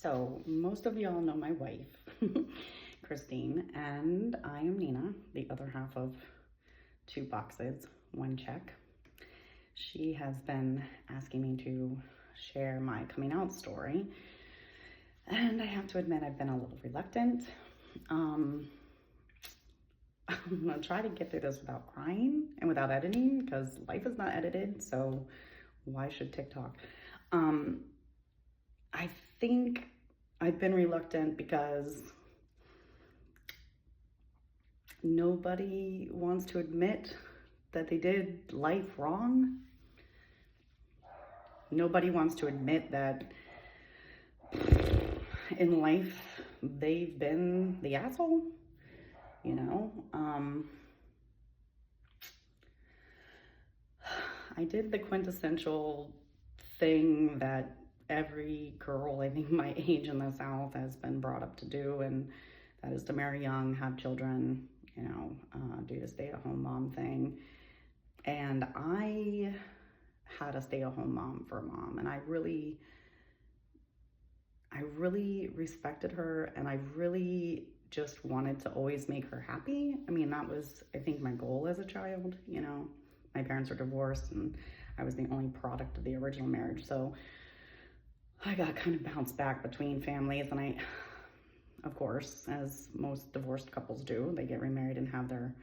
So, most of y'all know my wife, Christine, and I am Nina, the other half of two boxes, one check. She has been asking me to share my coming out story, and I have to admit I've been a little reluctant. I'm gonna try to get through this without crying and without editing because life is not edited, so why should TikTok? I think I've been reluctant because nobody wants to admit that they did life wrong. Nobody wants to admit that in life they've been the asshole, you know? I did the quintessential thing that every girl, I think my age in the South, has been brought up to do, and that is to marry young, have children, do the stay-at-home mom thing. And I had a stay-at-home mom for a mom, and I really respected her, and I really just wanted to always make her happy. I mean, that was, I think, my goal as a child. My parents were divorced, and I was the only product of the original marriage, so I got kind of bounced back between families, and I, of course, as most divorced couples do, they get remarried and have their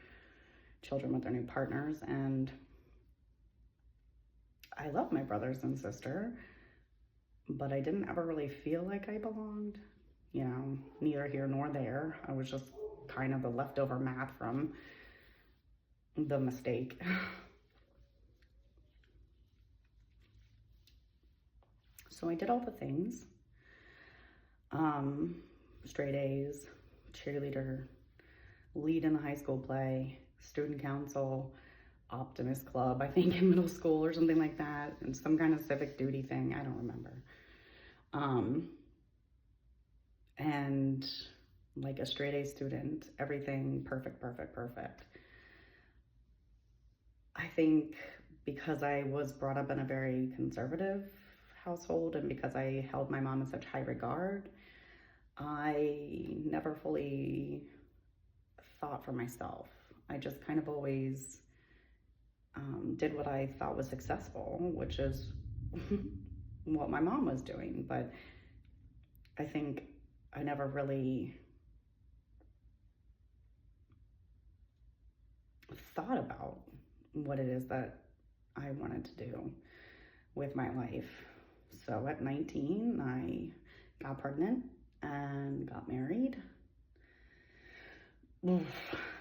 children with their new partners. And I love my brothers and sister, but I didn't ever really feel like I belonged, neither here nor there. I was just kind of the leftover math from the mistake. So I did all the things. Straight A's, cheerleader, lead in the high school play, student council, Optimist Club, I think in middle school or something like that, and some kind of civic duty thing, I don't remember. And like a straight A student, everything perfect. I think because I was brought up in a very conservative household and because I held my mom in such high regard, I never fully thought for myself. I just kind of always did what I thought was successful, which is what my mom was doing. But I think I never really thought about what it is that I wanted to do with my life. So at 19, I got pregnant and got married.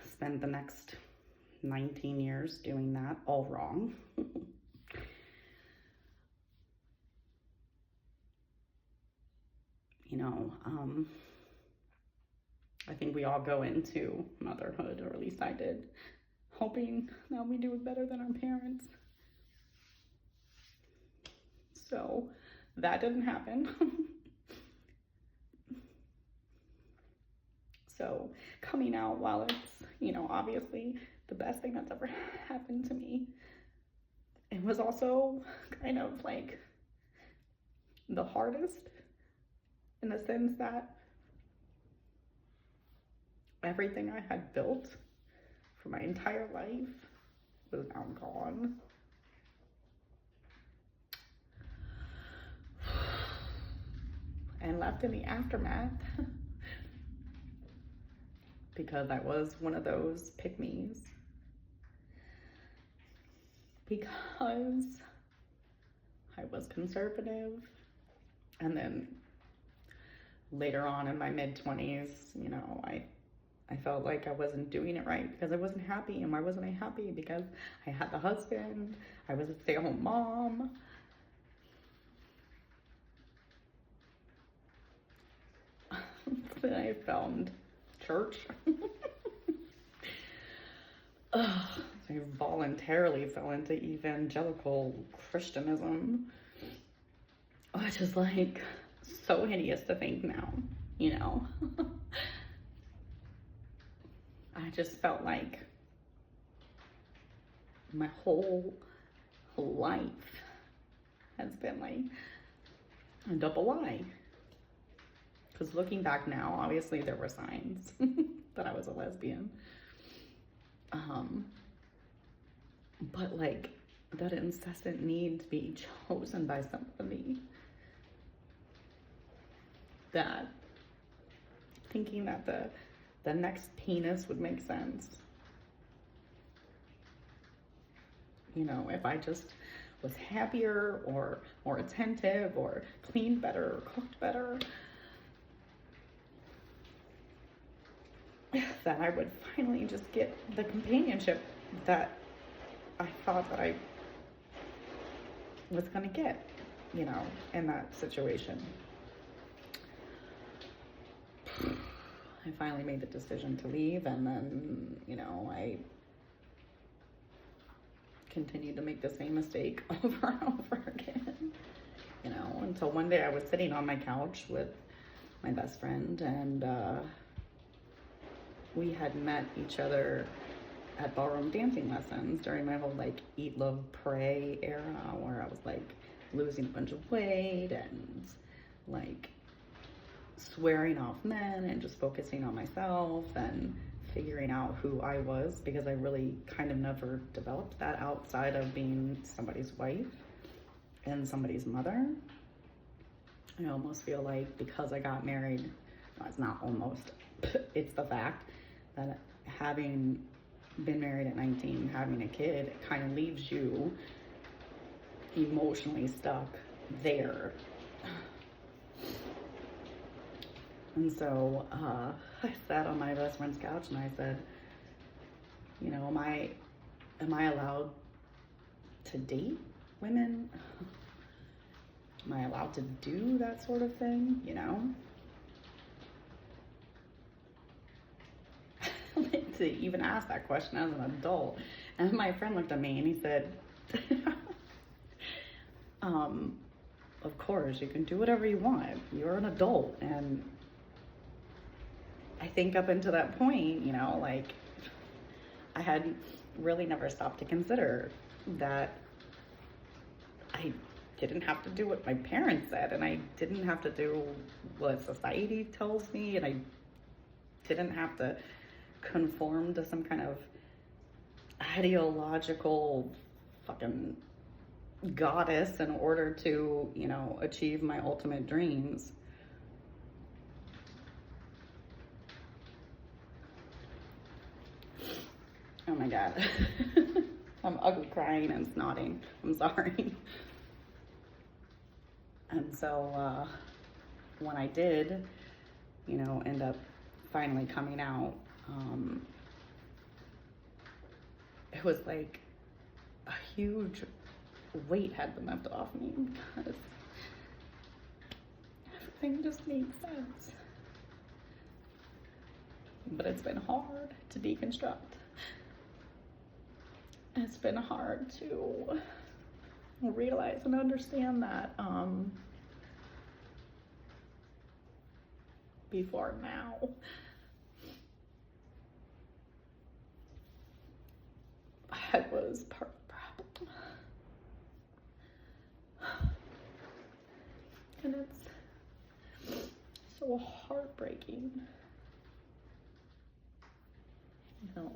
Spent the next 19 years doing that all wrong. I think we all go into motherhood, or at least I did, hoping that we do it better than our parents. So that didn't happen. So coming out, while it's, obviously the best thing that's ever happened to me, it was also kind of like the hardest, in the sense that everything I had built for my entire life was now gone. And left in the aftermath because I was one of those pick-me's. Because I was conservative. And then later on in my mid-20s, I felt like I wasn't doing it right because I wasn't happy. And why wasn't I happy? Because I had the husband, I was a stay-at-home mom. Then I found church. I voluntarily fell into evangelical Christianism, which is like so hideous to think now, I just felt like my whole life has been like a double lie. Because looking back now, obviously there were signs that I was a lesbian. But like that incessant need to be chosen by somebody, that thinking that the next penis would make sense. You know, if I just was happier or more attentive or cleaned better or cooked better, that I would finally just get the companionship that I thought that I was gonna get, you know, in that situation. I finally made the decision to leave, and then, you know, I continued to make the same mistake over and over again, you know, until one day I was sitting on my couch with my best friend, and we had met each other at ballroom dancing lessons during my whole like eat, love, pray era, where I was like losing a bunch of weight and like swearing off men and just focusing on myself and figuring out who I was, because I really kind of never developed that outside of being somebody's wife and somebody's mother. I almost feel like because I got married, no, it's not almost, it's the fact that having been married at 19, having a kid, it kind of leaves you emotionally stuck there. And so I sat on my best friend's couch and I said, you know, am I allowed to date women? Am I allowed to do that sort of thing, you know? To even ask that question as an adult. And my friend looked at me and he said, of course, you can do whatever you want. You're an adult. And I think up until that point, you know, like I had really never stopped to consider that I didn't have to do what my parents said, and I didn't have to do what society tells me, and I didn't have to conform to some kind of ideological fucking goddess in order to, you know, achieve my ultimate dreams. Oh my God. I'm ugly crying and snotting. I'm sorry. And so when I did, you know, end up finally coming out, it was like a huge weight had been lifted off me, because everything just made sense. But it's been hard to deconstruct. It's been hard to realize and understand that before now. I was part of the problem. And it's so heartbreaking. You know,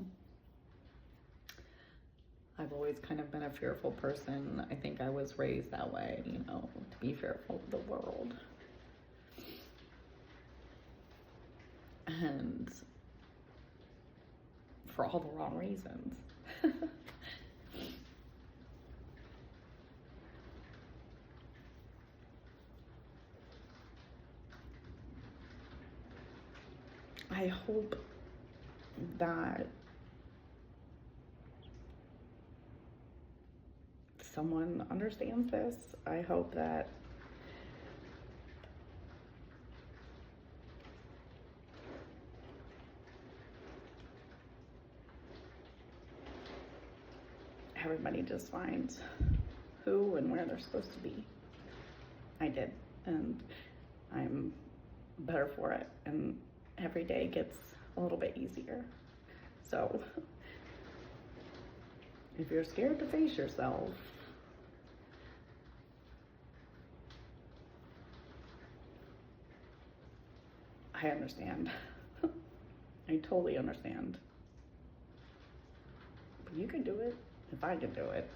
I've always kind of been a fearful person. I think I was raised that way, you know, to be fearful of the world. And for all the wrong reasons. I hope that someone understands this. I hope that everybody just finds who and where they're supposed to be. I did, and I'm better for it, and every day gets a little bit easier. So if you're scared to face yourself, I understand. I totally understand. But you can do it if I can do it.